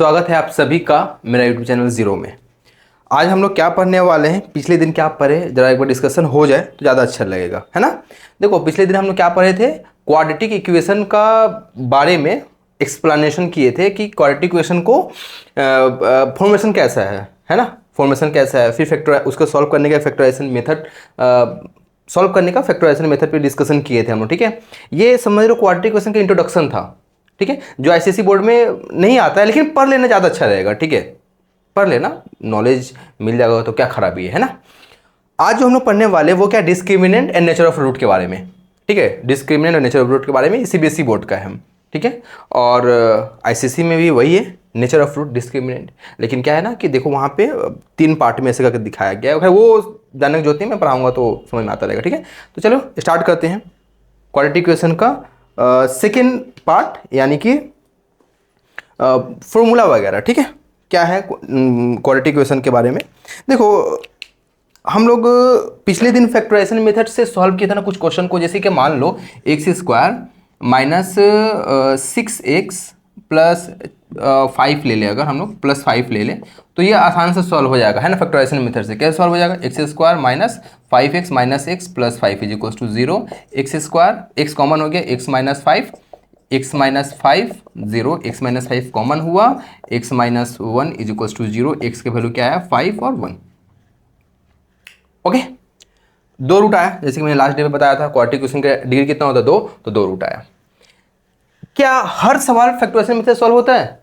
स्वागत है आप सभी का मेरा यूट्यूब चैनल जीरो में। आज हम लोग क्या पढ़ने वाले हैं, पिछले दिन क्या पढ़े जरा एक बार डिस्कशन हो जाए तो ज़्यादा अच्छा लगेगा, है ना। देखो पिछले दिन हम लोग क्या पढ़े थे, क्वाड्रेटिक इक्वेशन का बारे में एक्सप्लेनेशन किए थे कि क्वाड्रेटिक इक्वेशन को फॉर्मेशन कैसा है ना, फॉर्मेशन कैसा है, फिर फैक्टर उसको सॉल्व करने का फैक्टराइजेशन मेथड सॉल्व करने का फैक्टराइजेशन मेथड पे डिस्कशन किए थे हम लोग। ठीक है, ये समझ लो क्वाड्रेटिक इक्वेशन का इंट्रोडक्शन था। ठीक है, जो आईसीएसई बोर्ड में नहीं आता है लेकिन पढ़ लेना ज़्यादा अच्छा रहेगा। ठीक है, पढ़ लेना, नॉलेज मिल जाएगा तो क्या खराबी है ना। आज जो हम लोग पढ़ने वाले वो क्या, discriminant and nature of root के बारे में। ठीक है, डिस्क्रिमिनेंट और नेचर ऑफ रूट के बारे में सीबीएसई बोर्ड का है हम। ठीक है, और आईसीएसई में भी वही है, नेचर ऑफ रूट, डिस्क्रिमिनेंट। लेकिन क्या है ना कि देखो वहाँ पे 3 पार्ट में ऐसे करके दिखाया गया है, वो जानने की जरूरत नहीं, मैं पढ़ाऊंगा तो समझ में आता रहेगा। ठीक है, तो चलो स्टार्ट करते हैं क्वाड्रेटिक इक्वेशन का सेकेंड पार्ट, यानी कि फॉर्मूला वगैरह। ठीक है, क्या है क्वाड्रेटिक इक्वेशन के बारे में। देखो हम लोग पिछले दिन फैक्टराइजेशन मेथड से सॉल्व किया था ना कुछ क्वेश्चन को, जैसे कि मान लो x square minus 6x plus 5 ले ले, अगर हम लोग प्लस 5 ले लें तो ये आसान से सॉल्व हो जाएगा, है ना। फैक्टराइजेशन मेथड से कैसे सॉल्व हो जाएगा, x square minus 5x minus x plus 5 is equal to 0। X square, x common हो गया, x minus 5, x minus 5 0, x minus 5 common हुआ, x minus 1 is equal to 0। X के वैल्यू क्या है, 5 और 1। ओके, 2 रूट आया, जैसे कि मैंने लास्ट डे में बताया था क्वाड्रेटिक इक्वेशन का डिग्री कितना होता है, 2, तो 2 रूट आया। क्या हर सवाल फैक्टराइजेशन मेथड सॉल्व होता है?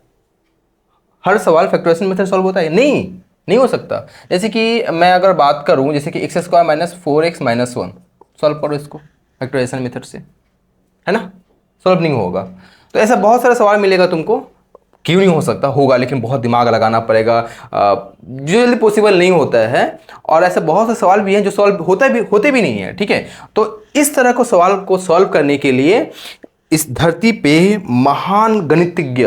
हर सवाल फैक्टराइजेशन मेथड सॉल्व होता है? नहीं हो सकता। जैसे कि मैं अगर बात करूं, जैसे कि x square minus 4x minus 1, solve करो इसको फैक्टराइजेशन मेथड से, है ना, सॉल्व नहीं होगा। तो ऐसा बहुत सारा सवाल मिलेगा तुमको, क्यों नहीं हो सकता, होगा, लेकिन बहुत दिमाग लगाना पड़ेगा, जो जल्दी पॉसिबल नहीं होता है। और ऐसे बहुत से सवाल भी हैं जो सॉल्व होते भी नहीं है। ठीक है, तो इस तरह को सवाल को सॉल्व करने के लिए इस धरती पे महान गणितज्ञ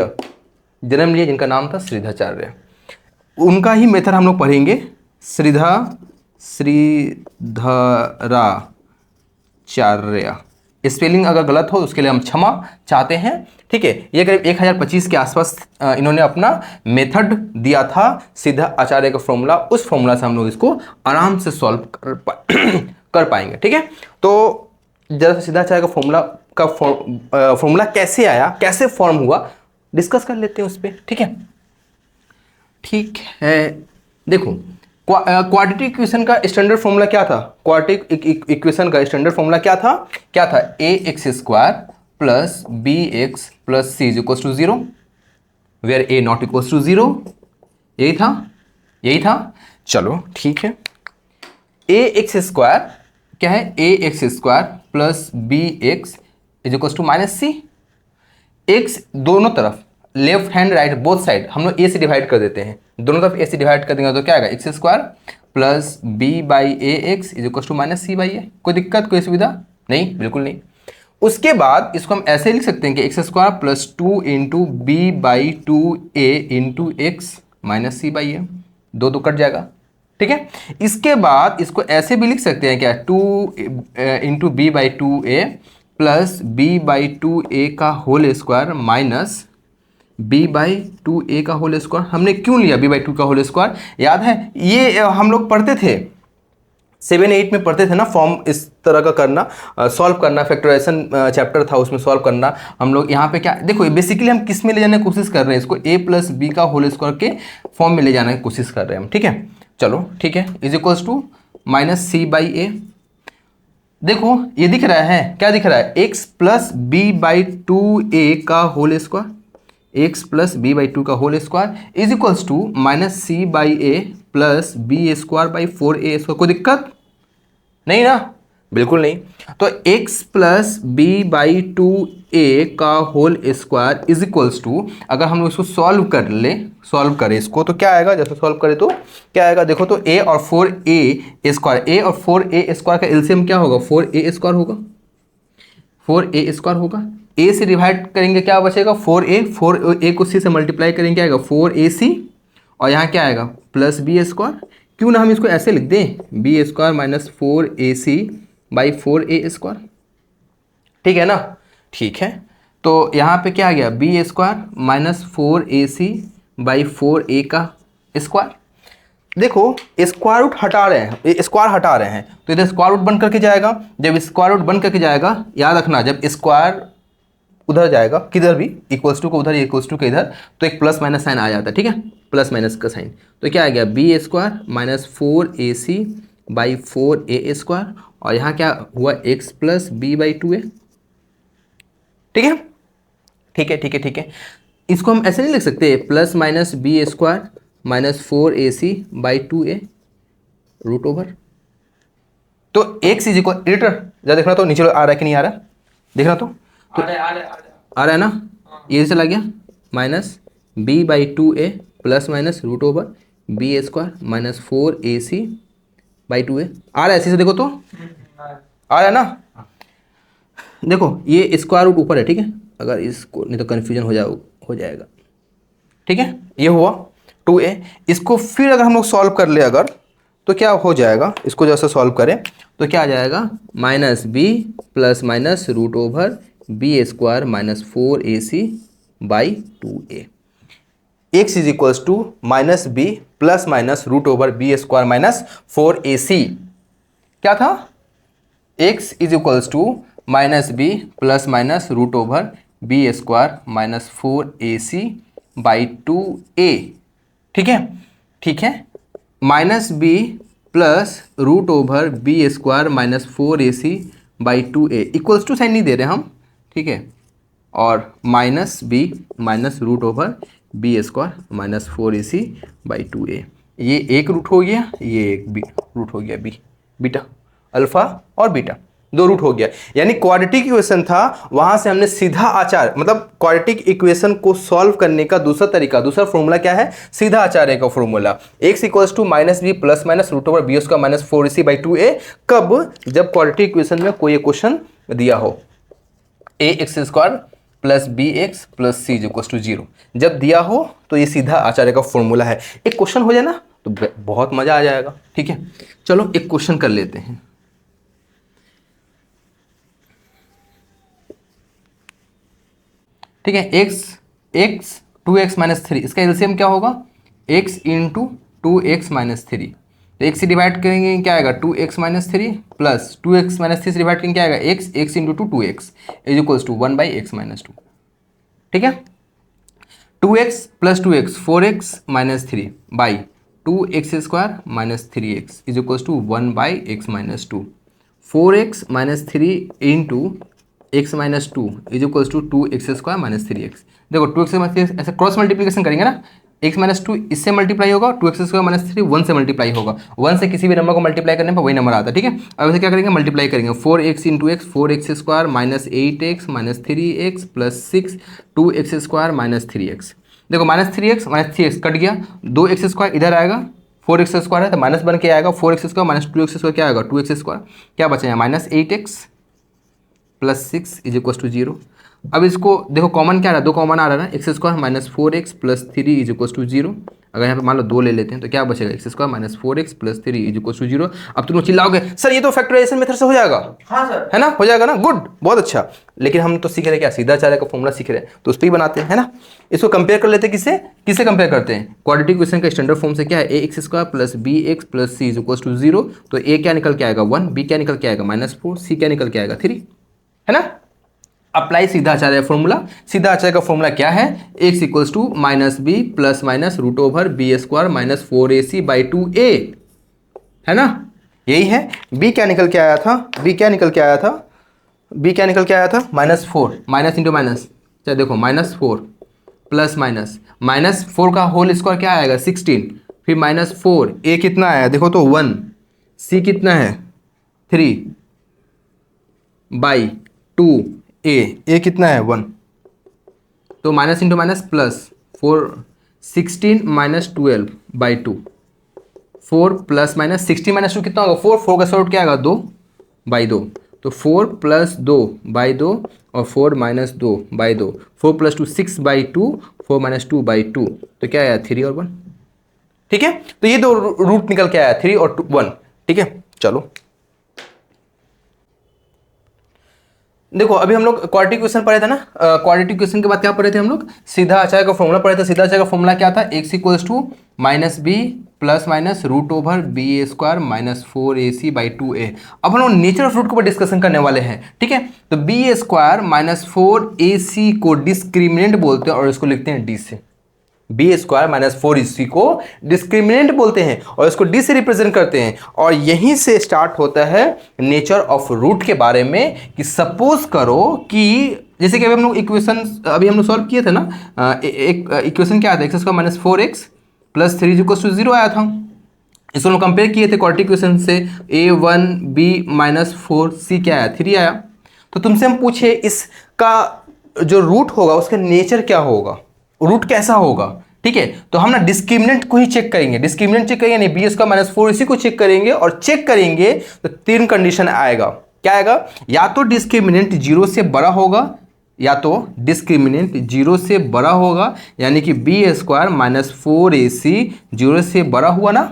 जन्म लिए जिनका नाम था श्रीधराचार्य, उनका ही मेथड हम लोग पढ़ेंगे। श्रीधराचार्य, स्पेलिंग अगर गलत हो उसके लिए हम क्षमा चाहते हैं। ठीक है, ये करीब 1025 के आसपास इन्होंने अपना मेथड दिया था, सीधा आचार्य का फॉर्मूला। उस फॉर्मूला से हम लोग इसको आराम से सॉल्व कर पाएंगे। ठीक है, तो जरा सीधा आचार्य का फॉर्मूला कैसे आया, कैसे फॉर्म हुआ, डिस्कस कर लेते हैं उस पर। ठीक है, देखो क्वाड्रेटिक इक्वेशन का स्टैंडर्ड फॉर्मूला क्या था, क्वाड्रेटिक इक्वेशन का स्टैंडर्ड फॉर्मूला क्या था, a x square plus b x plus c is equal to 0, where a not equal to 0। यही था। चलो ठीक है, ए एक्स स्क्वायर क्या है, a x square plus b x is equal to minus c. X दोनों तरफ, left hand right both side हम लोग ए से डिवाइड कर देते हैं, दोनों तरफ ए से डिवाइड कर देंगे तो क्या आएगा, x square plus b by a x is equal to minus c by a. कोई दिक्कत, कोई सुविधा नहीं, बिल्कुल नहीं। उसके बाद इसको हम ऐसे लिख सकते हैं कि x square plus 2 into b by 2a into x minus c by a, 2 cut जाएगा। ठीक है, इसके बाद इसको ऐसे भी लिख सकते हैं क्या, 2 into b by 2a plus b by 2a का whole square minus b by 2a का होल स्क्वायर। हमने क्यों लिया बी बाई 2 का होल स्क्वायर, याद है, ये हम लोग पढ़ते थे 7-8 में पढ़ते थे ना, फॉर्म इस तरह का करना, सॉल्व करना, फैक्टराइजेशन चैप्टर था उसमें सॉल्व करना। हम लोग यहाँ पे क्या देखो, बेसिकली हम किस में ले जाने की कोशिश कर रहे हैं, इसको a प्लस बी का होल स्क्वायर के फॉर्म में ले जाने की कोशिश कर रहे हैं हम। ठीक है, चलो ठीक है, is equals to minus c by a. देखो ये दिख रहा है, क्या दिख रहा है, x plus b by 2a का whole square, x plus b by 2 का whole square is equals to minus c by a plus b square by 4a square. कोई दिक्कत नहीं ना, बिल्कुल नहीं। तो x plus b by 2a का whole square is equals to, अगर हम इसको सॉल्व करें इसको तो क्या आएगा, जैसे सॉल्व करें तो क्या आएगा, देखो तो a और 4a स्क्वायर, a और 4a स्क्वायर का एलसीएम क्या होगा, 4a स्क्वायर होगा, 4a स्क्वायर होगा। a से डिवाइड करेंगे क्या बचेगा, 4a को c से मल्टीप्लाई करेंगे क्या आएगा, 4ac, और यहाँ क्या आएगा प्लस बी स्क्वायर। क्यों ना हम इसको ऐसे लिख दें, b square minus 4ac by 4a square. ठीक है ना, ठीक है, तो यहाँ पे क्या आ गया, b square minus 4ac by 4a का स्क्वायर। देखो स्क्वायर रूट हटा रहे हैं, स्क्वायर हटा रहे हैं तो इधर स्क्वायर रूट बन करके जाएगा। जब स्क्वायर रूट बन करके जाएगा, याद रखना जब स्क्वायर उधर जाएगा किधर भी, इक्वल्स टू को उधर, इक्वल्स टू के इधर, तो एक प्लस माइनस साइन आ जाता है, ठीक है, प्लस माइनस का साइन। तो क्या आ गया b square minus 4ac by 4a square, और यहाँ क्या हुआ x plus b by 2a। ठीक है, ठीक है, ठीक है, ठीक है। इसको हम ऐसे नहीं लिख सकते, plus minus b square minus 4ac by 2a root over. तो x इज इक्वल, एडिटर जरा देखना तो नीचे आ रहा है कि नहीं आ रहा, देखना तो आ रहा है ना, ये चला गया minus b by 2a plus minus root over b square minus 4ac by 2a। आ रहा है, ऐसे से देखो तो आ रहा है ना। देखो ये स्क्वायर रूट ऊपर है, ठीक है, अगर इसको नहीं तो कन्फ्यूजन हो जाएगा, ठीक है। ये हुआ 2a। इसको फिर अगर हम लोग सॉल्व कर ले अगर, तो क्या हो जाएगा, इसको जैसे सॉल्व करें तो क्या आ जाएगा minus b plus minus root over b square minus 4ac by 2a। x is equals to minus b plus minus root over b square minus 4ac। क्या था, x is equals to minus b plus minus root over b square minus 4ac by 2a। ठीक है, ठीक है, minus b plus root over b square minus 4ac by 2a equals to sine नहीं दे रहे हम, ठीक है, और minus b minus root over b square minus 4ac by 2a। ये एक रूट हो गया, ये एक बी रूट हो गया, बी बीटा, अल्फा और बीटा दो रूट हो गया। यानी क्वाड्रेटिक इक्वेशन था, वहां से हमने सीधा आचार, मतलब क्वाड्रेटिक इक्वेशन को सॉल्व करने का दूसरा तरीका, दूसरा फॉर्मूला क्या है, सीधा आचार्य का formula, x equals to minus b plus minus root over b उसका माइनस 4ac बाई 2a। कब, जब क्वाड्रेटिक इक्वेशन में कोई क्वेश्चन दिया हो, ax square plus b x plus c equals to 0 जब दिया हो, तो ये सीधा आचार्य का फॉर्मूला है। एक क्वेश्चन हो जाए ना तो बहुत मजा आ जाएगा। ठीक है, चलो एक क्वेश्चन कर लेते हैं। ठीक है, x 2x माइनस 3, इसका एलसीएम क्या होगा, x इंटू 2x माइनस 3। तो x से डिवाइड करेंगे क्या आएगा 2x minus 3 plus 2x minus 3 से डिवाइड करेंगे क्या आएगा x into 2x is equals to 1 by x minus 2। ठीक है, 2x plus 2x 4x minus 3 by 2x square minus 3x is equals to 1 by x minus 2। 4x minus 3 into x minus 2 is equals to 2x square minus 3x। देखो 2x minus 3 ऐसे cross multiplication करेंगे ना, x minus 2 इससे multiply होगा, 2x square minus 3 1 से multiply होगा, 1 से किसी भी नंबर को मल्टीप्लाई करने पर वही नंबर आता है। ठीक है, अब ऐसे क्या करेंगे, मल्टीप्लाई करेंगे 4x into x 4x square minus 8x minus 3x plus 6 2x square minus 3x। देखो माइनस 3x कट गया, 2x स्क्वायर इधर आएगा, 4x स्क्वायर है तो माइनस बन के आएगा, 4x square minus 2x square क्या आएगा 2x स्क्वायर, क्या बचेगा minus 8x plus 6 is equal to 0। अब इसको देखो कॉमन क्या आ रहा है, दो कॉमन आ रहा है ना, x square minus 4x plus 3 is equal to 0। अगर यहाँ पे मान लो 2 ले लेते हैं तो क्या बचेगा x square minus 4x plus 3 is equal to 0। अब तुम चिल्लाओगे सर ये तो फैक्टराइजेशन मेथड से हो जाएगा। हाँ सर, है ना, हो जाएगा ना, गुड, बहुत अच्छा। लेकिन हम तो सीख रहे हैं क्या, सीधा आचार्य का फॉर्मूला सीख रहे हैं, तो उस पर ही बनाते हैं, है ना। इसको कंपेयर कर लेते हैं, किससे कंपेयर करते हैं, क्वाड्रेटिक इक्वेशन का स्टैंडर्ड फॉर्म से क्या है, a x square plus b x plus c is equal to 0। तो ए क्या निकल के आएगा 1, बी क्या निकल के आएगा माइनस 4, सी क्या निकल के आएगा 3, है ना। अप्लाई सीधा आचार्य फॉर्मूला, सीधा आचार्य का फॉर्मूला क्या है, x equals to minus b plus minus root over b square minus 4ac by 2a, है ना, यही है। b क्या निकल के आया था, b क्या निकल के आया था, b क्या निकल के आया था माइनस 4, माइनस इंटू माइनस, चाहे देखो माइनस 4 प्लस माइनस माइनस 4 का होल स्क्वायर क्या आएगा 16, फिर माइनस 4, a कितना आया देखो तो 1, c कितना है 3 बाई 2, ए कितना है 1, तो minus into minus plus 4 16 minus 12 by 2, 4 plus minus 16 minus 2 कितना होगा 4, 4 का स्क्वायर रूट क्या आएगा 2 बाई 2, तो 4 प्लस 2 बाई 2 और 4 minus 2 by 2, 4 plus 2 6 by 2, 4 minus 2 by 2, तो क्या आया 3 और 1। ठीक है, तो ये दो रूट निकल के आया 3 और 1। ठीक है, चलो देखो अभी हम लोग क्वाड्रेटिक इक्वेशन पढ़े थे ना, क्वाड्रेटिक इक्वेशन के बाद क्या पढ़े थे हम लोग, सीधा आचार्य का फॉर्मूला पढ़े थे। सीधा आचार्य का फॉर्मूला क्या था, x equals to minus b plus minus root over b a square minus 4ac by 2a। अब हम लोग नेचर ऑफ रूट के ऊपर डिस्कशन करने वाले हैं, ठीक है। तो B a square minus 4ac को डिस्क्रिमिनेंट बोलते हैं और इसको लिखते हैं डी से। बी स्क्वायर माइनस 4ac को डिस्क्रिमिनेंट बोलते हैं और इसको डी से रिप्रेजेंट करते हैं। और यहीं से स्टार्ट होता है नेचर ऑफ रूट के बारे में कि सपोज करो कि जैसे कि अभी हम लोग इक्वेशन अभी हम लोग सॉल्व किए थे ना, एक इक्वेशन क्या था, x square minus 4x plus 3 equals to 0 आया था। इसको हम कंपेयर किए थे क्वाड्रेटिक इक्वेशन से, a1b माइनस 4c क्या आया, 3 आया। तो तुमसे हम पूछे इसका जो रूट होगा उसका नेचर क्या होगा, रूट कैसा होगा, ठीक है। तो हम ना डिस्क्रिमिनेंट को ही चेक करेंगे, डिस्क्रिमिनेंट चेक करेंगे नहीं, बी स्क्वायर माइनस 4 इसी को चेक करेंगे और चेक करेंगे तो 3 कंडीशन आएगा। क्या आएगा, या तो डिस्क्रिमिनेंट 0 से बड़ा होगा, या तो डिस्क्रिमिनेंट 0 से बड़ा होगा, यानी कि बी स्क्वायर माइनस 4ac 0 से बड़ा हुआ ना,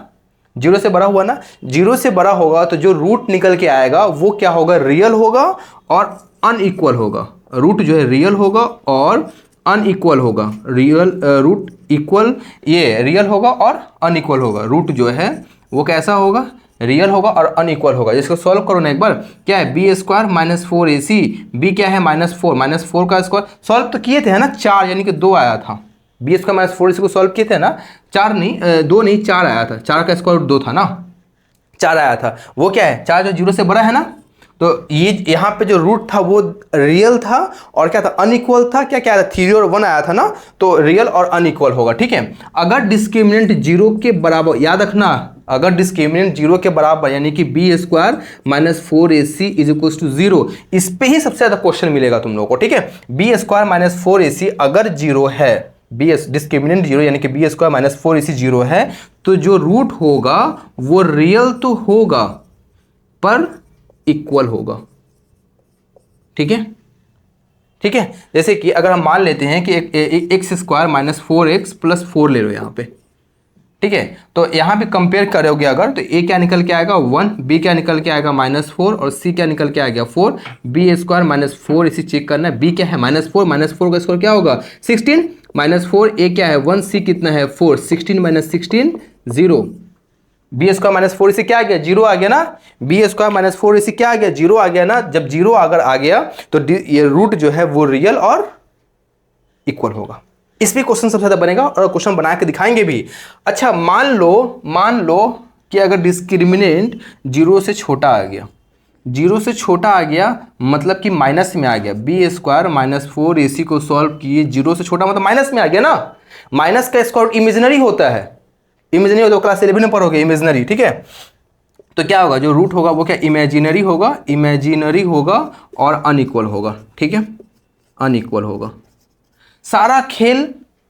0 से बड़ा हुआ ना, 0 से बड़ा होगा तो जो रूट निकल के आएगा वो क्या होगा, रियल होगा और अनइक्वल होगा। रूट जो है रियल होगा और अनइक्वल होगा, रियल रूट इक्वल, ये रियल होगा और अनइक्वल होगा। रूट जो है वो कैसा होगा, रियल होगा और अनइक्वल होगा। इसको सॉल्व करो ना एक बार, क्या है B square minus 4ac, B क्या है -4 का स्क्वायर, सॉल्व तो किए थे है ना, 4 यानी कि 2 आया था। बी स्क्वायर माइनस 4ac को सॉल्व किए थे ना, 4 नहीं 2 नहीं 4 आया था, 4 का स्क्वायर रूट 2 था ना, 4 आया था। वो क्या है, 4 जो 0 से बड़ा है ना, तो ये यहाँ पे जो रूट था वो रियल था और क्या था, अनइक्वल था। क्या क्या आया था, 3 और 1 आया था ना, तो रियल और अनइक्वल होगा, ठीक है। अगर डिस्क्रिमिनेंट 0 के बराबर, याद रखना, अगर डिस्क्रिमिनेंट 0 के बराबर यानी कि b square minus 4ac is equal to 0, इस पे ही सबसे ज्यादा क्वेश्चन मिलेगा तुम लोगों को, ठीक है। बी स्क्वायर माइनस 4ac अगर 0 है, बी डिस्क्रिमिनेंट 0 यानी कि बी स्क्वायर माइनस 4ac 0 है, तो जो रूट होगा वो रियल तो होगा पर इक्वल होगा, ठीक है, ठीक है। जैसे कि अगर हम मान लेते हैं कि x square minus 4x plus 4 ले लो यहाँ पे, ठीक है। तो यहाँ पे कंपेयर करोगे अगर, तो a क्या निकल के आएगा 1, b क्या निकल के आएगा -4 और c क्या निकल के आएगा 4। बी स्क्वायर माइनस 4 इसी चेक करना है, b क्या है -4 का स्क्वायर क्या होगा 16, -4 a क्या है 1, c कितना है 4, 16 माइनस 16 0। बी स्क्वायर माइनस 4 इसी क्या आ गया, 0 आ गया ना, बी स्क्वायर माइनस 4 इसी क्या आ गया, 0 आ गया ना। जब 0 अगर आ गया तो ये रूट जो है वो रियल और इक्वल होगा। इस पे क्वेश्चन सबसे ज्यादा बनेगा और क्वेश्चन बना के दिखाएंगे भी। अच्छा मान लो कि अगर डिस्क्रिमिनेंट 0 से छोटा आ गया, 0 से छोटा आ गया मतलब कि माइनस में आ गया। बी स्क्वायर माइनस 4ac को सॉल्व किए, 0 से छोटा मतलब माइनस में आ गया ना। माइनस का स्क्वायर इमेजिनरी होता है, इमेजिनरी हो तो क्लास 11 में पढ़ोगे इमेजिनरी, ठीक है। तो क्या होगा, जो रूट होगा वो क्या इमेजिनरी होगा, इमेजिनरी होगा और अनइक्वल होगा, ठीक है, अनइक्वल होगा। सारा खेल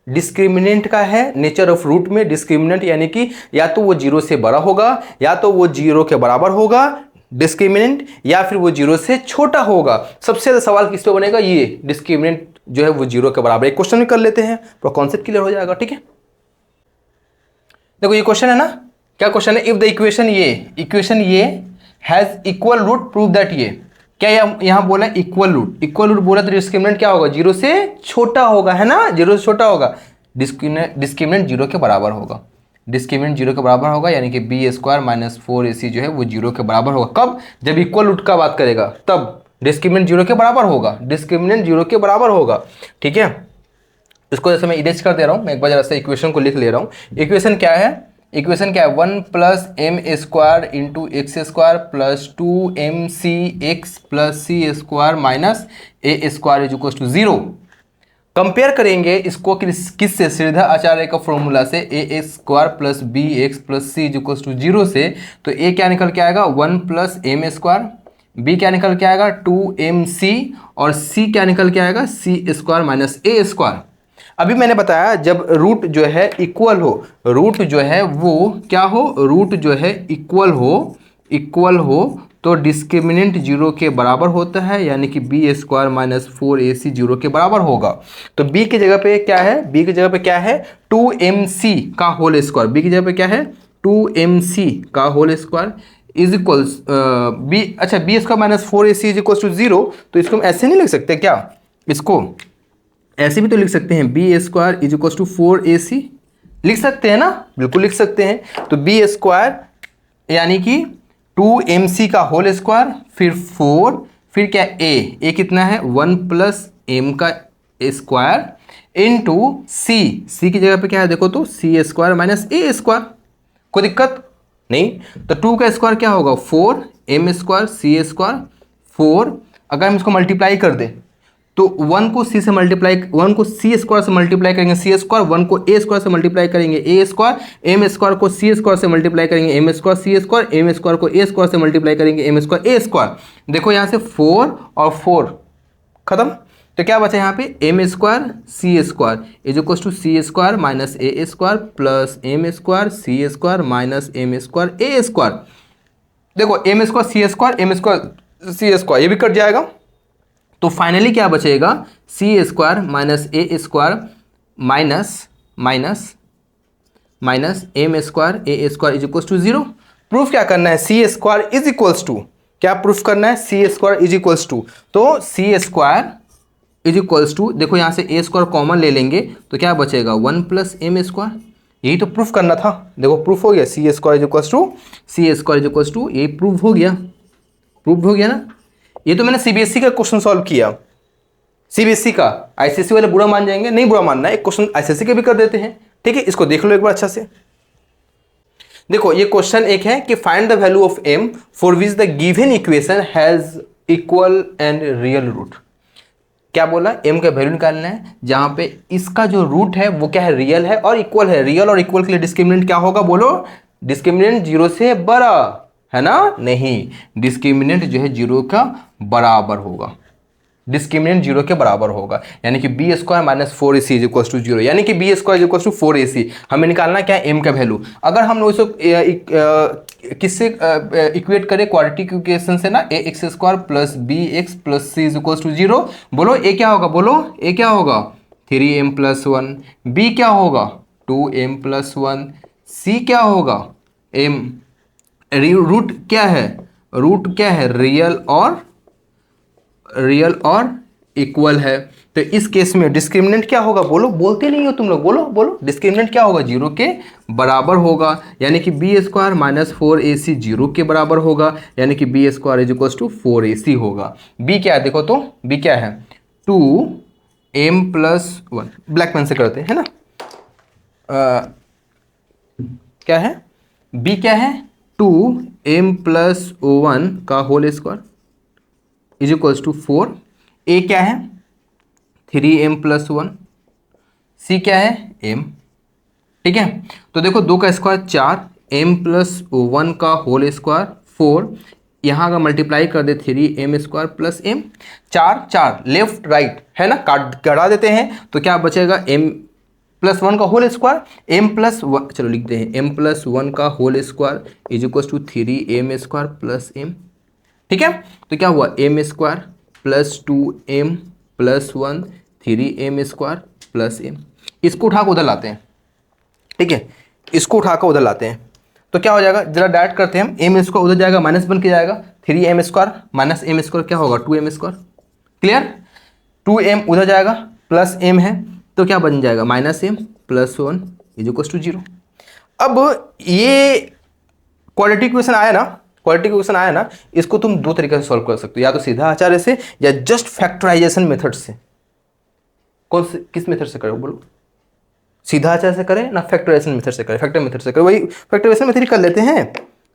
डिस्क्रिमिनेंट का है। नेचर ऑफ रूट में डिस्क्रिमिनेंट यानी कि या तो वो 0 से बड़ा होगा, या तो वो 0 के बराबर होगा डिस्क्रिमिनेंट, या फिर वो 0 से छोटा होगा। सबसे ज्यादा सवाल किस पे बनेगा, ये डिस्क्रिमिनेंट जो है वो 0 के बराबर। एक क्वेश्चन में कर लेते हैं, पूरा कॉन्सेप्ट क्लियर हो जाएगा, ठीक है। देखो ये क्वेश्चन है ना, क्या क्वेश्चन है, इफ द इक्वेशन ये has equal root prove that, ये क्या यहां बोला इक्वल रूट बोला तो डिस्क्रिमिनेंट क्या होगा, 0 से छोटा होगा, है ना, 0 से छोटा होगा। डिस्क्रिमिनेंट 0 के बराबर होगा, डिस्क्रिमिनेंट 0 के बराबर होगा, यानी कि बी स्क्वायर माइनस 4ac जो है वो 0 के बराबर होगा। कब, जब इक्वल रूट का बात करेगा तब डिस्क्रिमिनेंट 0 के बराबर होगा, डिस्क्रिमिनेंट 0 के बराबर होगा, ठीक है। इसको जैसे मैं इरेज कर दे रहा हूं, मैं एक बार जरा इक्वेशन को लिख ले रहा हूं। इक्वेशन क्या है, 1 plus m square into x square plus 2mcx plus c square minus a square is equal to 0। Compare करेंगे इसको किससे, श्रीधर आचार्य का फॉर्मूला से, a square plus b x plus c is equal to 0 से। तो ए क्या निकल के आएगा 1 प्लस एम स्क्वायर, बी क्या निकल के आएगा 2mc और सी क्या निकल के आएगा सी स्क्वायर माइनस ए स्क्वायर। अभी मैंने बताया जब रूट जो है इक्वल हो, रूट जो है वो क्या हो, रूट जो है इक्वल हो तो डिस्क्रिमिनेंट 0 के बराबर होता है, यानी कि बी स्क्वायर माइनस 4ac 0 के बराबर होगा। तो b की जगह पे क्या है, b की जगह पे क्या है 2mc का होल स्क्वायर, b की जगह पे क्या है 2mc का whole square. Is equals b, अच्छा b square minus 4ac is equals to 0, तो इसको हम ऐसे नहीं लिख सकते क्या? इसको ऐसे भी तो लिख सकते हैं, b square is equals to 4ac, लिख सकते हैं ना, बिल्कुल लिख सकते हैं। तो बी स्क्वायर यानी कि 2mc का होल स्क्वायर, फिर 4, फिर क्या ए कितना है 1 प्लस एम का स्क्वायर इंटू सी की जगह पे क्या है देखो तो सी स्क्वायर माइनस ए स्क्वायर, कोई दिक्कत नहीं। तो 2 का स्क्वायर क्या होगा 4 एम स्क्वायर सी स्क्वायर 4, अगर हम इसको मल्टीप्लाई कर दें तो 1 को सी से मल्टीप्लाई, 1 को सी स्क्वायर से मल्टीप्लाई करेंगे सी स्क्वायर, 1 को ए स्क्वायर से मल्टीप्लाई करेंगे ए स्क्वायर, एम स्क्वायर को सी स्क्वायर से मल्टीप्लाई करेंगे M square c square, m square को ए स्क्वायर से मल्टीप्लाई करेंगे एम स्क्वायर ए स्क्वायर। देखो यहाँ से 4 और 4 खत्म, तो क्या बचा यहाँ पे m square c square is equal to c square minus a square plus m square c square minus m square a square. देखो m square c square m square c square ये भी कट जाएगा, तो finally क्या बचेगा c square minus a square minus minus minus m square a square is equals to 0। Proof क्या करना है c square is equals to, क्या प्रूफ करना है c square is equals to, तो सी स्क्वायर इज इक्वल्स टू, देखो यहाँ से ए स्क्वायर कॉमन ले लेंगे तो क्या बचेगा 1 प्लस एम स्क्वायर, यही तो प्रूफ करना था। देखो प्रूफ हो गया c square is equals to c square is equals to, ये प्रूफ हो गया, प्रूफ हो गया ना। ये तो मैंने सीबीएसई का क्वेश्चन सॉल्व किया, सीबीएसई का, आईसीएसई वाले बुरा मान जाएंगे, नहीं बुरा मानना है, एक क्वेश्चन आईसीएसई के भी कर देते हैं, ठीक है। इसको देख लो एक बार अच्छा से। देखो ये क्वेश्चन एक है कि find the value of m for which the given equation has equal and real root. क्या बोला m का वैल्यू निकालना है जहां पे इसका जो रूट है वो क्या है रियल है और इक्वल है। रियल और इक्वल के लिए डिस्क्रिमिनेंट क्या होगा बोलो, डिस्क्रिमिनेंट 0 से बड़ा है ना, नहीं डिस्क्रिमिनेंट जो है 0 का बराबर होगा, डिस्क्रिमिनेंट 0 के बराबर होगा, यानी कि b square minus 4ac is equal to 0, यानी कि b square is equal to 4ac। हमें निकालना क्या है m का वैल्यू। अगर हम लोग इसको किससे इक्वेट करें क्वाड्रेटिक इक्वेशन से ना, a x square plus b x plus c is equal to 0, बोलो ए क्या होगा, बोलो ए क्या होगा 3m प्लस 1, बी क्या होगा 2m प्लस 1, सी क्या होगा m, रूट क्या है, रूट क्या है रियल और इक्वल है। तो इस केस में डिस्क्रिमिनेंट क्या होगा बोलो, बोलते नहीं हो तुम लोग, बोलो बोलो डिस्क्रिमिनेंट क्या होगा 0 के बराबर होगा, यानी कि बी स्क्वायर माइनस 4ac 0 के बराबर होगा, यानी कि b square is equal to 4ac होगा। बी क्या है देखो तो, बी क्या है 2m प्लस 1, ब्लैक पेन से करते हैं ना, क्या है बी क्या है 2m प्लस 1 का whole square is equals to 4, a क्या है 3m प्लस 1, सी क्या है m, ठीक है। तो देखो 2 का स्क्वायर 4, m प्लस 1 का होल स्क्वायर 4, यहाँ अगर मल्टीप्लाई कर दे 3m square plus m, 4 left right है ना, काटा देते हैं तो क्या बचेगा m प्लस 1 का होल स्क्वायर, m प्लस 1 चलो लिखते हैं m प्लस 1 का whole square is equal to 3m square plus m, ठीक है। तो क्या हुआ m square plus 2m plus 1 3m square plus m, इसको उठा कर उधर लाते हैं, ठीक है, इसको उठा कर उधर लाते हैं तो क्या हो जाएगा, जरा डायरेक्ट करते हैं हम, m स्क्वायर उधर जाएगा माइनस बन के जाएगा, 3m square minus m square क्या होगा 2m स्क्वायर, क्लियर, 2m उधर जाएगा प्लस m है तो क्या बन जाएगा minus m plus 1 is equal to 0। अब ये क्वाड्रेटिक इक्वेशन आया ना, क्वाड्रेटिक इक्वेशन आया ना, इसको तुम दो तरीके से सॉल्व कर सकते हो, या तो सीधा आचार्य से या जस्ट फैक्टराइजेशन मेथड से। कौन से किस मेथड से करो बोलो, सीधा आचार्य से करें ना फैक्टराइजेशन मेथड से करें, फैक्टर मेथड से करें, वही फैक्टराइजेशन मेथड ही कर लेते हैं,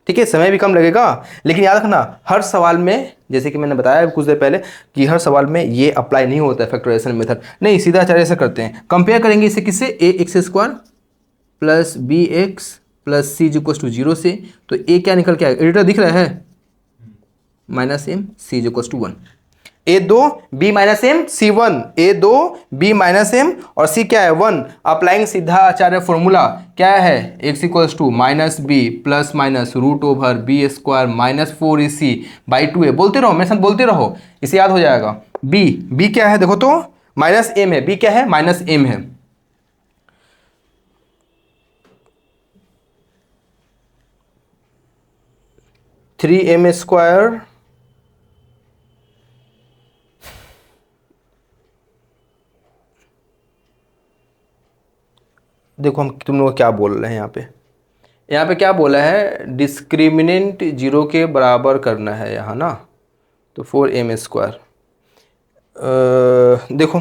ठीक है, समय भी कम लगेगा। लेकिन याद रखना हर सवाल में, जैसे कि मैंने बताया कुछ देर पहले कि हर सवाल में ये अप्लाई नहीं होता है फैक्टराइजेशन मेथड, नहीं सीधा आचार्य से करते हैं। कंपेयर करेंगे इसे किससे, a x square plus b x plus c is equal to 0 से, तो ए क्या निकल के आएगा, एडिटर दिख रहा है minus m c is equal to 1, a 2 b minus m c 1, a 2 b minus m और सी क्या है 1। अप्लाइंग सीधा आचार्य फॉर्मूला क्या है, x equals to minus b plus minus root over b square minus 4ac by 2a, बोलते रहो मेरे साथ बोलते रहो, इसे याद हो जाएगा। बी क्या है देखो तो माइनस m है, बी क्या है माइनस m है, 3m²। देखो हम तुम लोग क्या बोल रहे हैं यहाँ पे क्या बोला है, डिस्क्रिमिनेंट 0 के बराबर करना है यहाँ ना, तो 4m²। देखो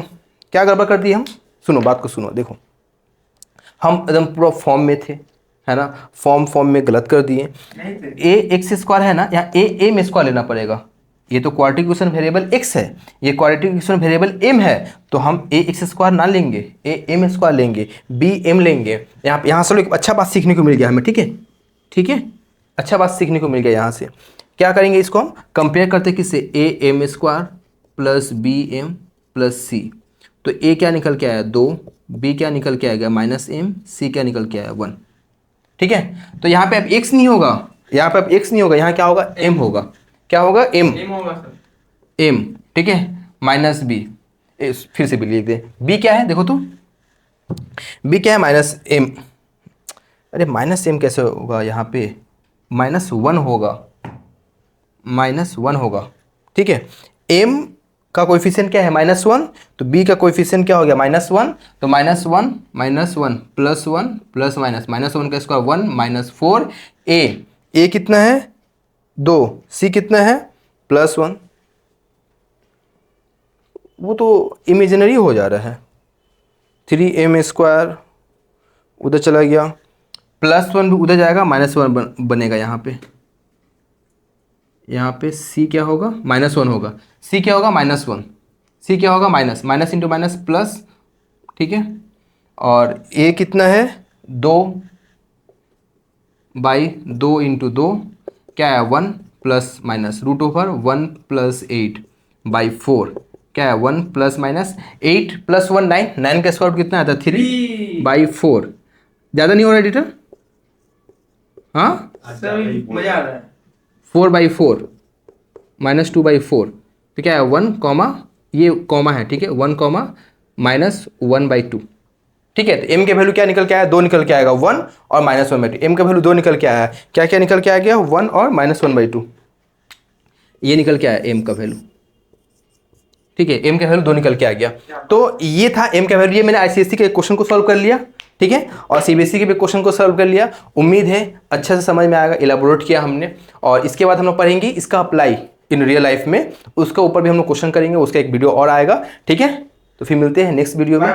क्या गड़बड़ कर दिया हम, सुनो बात को सुनो। देखो हम एकदम पूरा फॉर्म में थे, है ना, फॉर्म में गलत कर दिए। a(x²) है ना, यहाँ a(m²) लेना पड़ेगा। ये तो क्वाड्रेटिक इक्वेशन वेरिएबल x है, ये क्वाड्रेटिक इक्वेशन वेरिएबल m है, तो हम a(x²) ना लेंगे, a(m²) लेंगे, b(m) लेंगे। यहाँ से एक अच्छा बात सीखने को मिल गया हमें, ठीक है, ठीक है, अच्छा बात सीखने को मिल गया। यहाँ से क्या करेंगे, इसको हम कंपेयर करते किससे, a(m² plus bm plus c। तो a क्या निकल के आया 2, b क्या निकल के आएगा -m, c क्या निकल के आया 1। ठीक है, तो यहाँ पे अब x नहीं होगा, यहाँ पे अब x नहीं होगा, यहाँ क्या होगा, m होगा। क्या होगा, m होगा सर, m, ठीक है, माइनस b। फिर से b लिख दे, b क्या है देखो तो, b क्या है -m। अरे -m कैसे होगा, यहाँ पे -1 होगा, -1 होगा, ठीक है। m का कोएफिशिएंट क्या है, -1, तो b का कोएफिशिएंट क्या हो गया, -1, तो -1 प्लस 1 प्लस माइनस, -1 का स्क्वायर 1 -4, a कितना है 2, c कितना है +1। वो तो इमेजिनरी हो जा रहा है, 3m² उधर चला गया, +1 भी उधर जाएगा, -1 बनेगा यहाँ पे c क्या होगा, -1 होगा, c क्या होगा, -1, c क्या होगा, माइनस इंटू माइनस प्लस, ठीक है। और a कितना है 2/2 इंटू 2 क्या है 1 प्लस माइनस √1 + 8/4 क्या है 1 प्लस माइनस 8 + 1 9, 9 का स्क्वायर कितना आता है 3/4। ज़्यादा नहीं हो रहा एडिटर, हाँ मजा आ रहा है। 4/4 -2/4, तो क्या है 1 कॉमा, ये कॉमा है, ठीक है, 1 कॉमा -1/2, ठीक है। तो m के वैल्यू क्या निकल के आया, 2 निकल के आएगा, 1 और -1/2। m का वैल्यू 2 निकल के आया, क्या क्या निकल के आ गया, 1 और -1/2, ये निकल के आया m का वैल्यू, ठीक है, m का वैल्यू 2 निकल के आ गया। तो ये था m का वैल्यू, ये मैंने ICSE के क्वेश्चन को सॉल्व कर लिया, ठीक है, और CBSE के भी क्वेश्चन को सॉल्व कर लिया। उम्मीद है अच्छे से समझ में आएगा, इलाबोरेट किया हमने। और इसके बाद हम लोग पढ़ेंगे इसका अप्लाई इन रियल लाइफ में, उसके ऊपर भी हम लोग क्वेश्चन करेंगे, उसका एक वीडियो और आएगा, ठीक है। तो फिर मिलते हैं नेक्स्ट वीडियो में।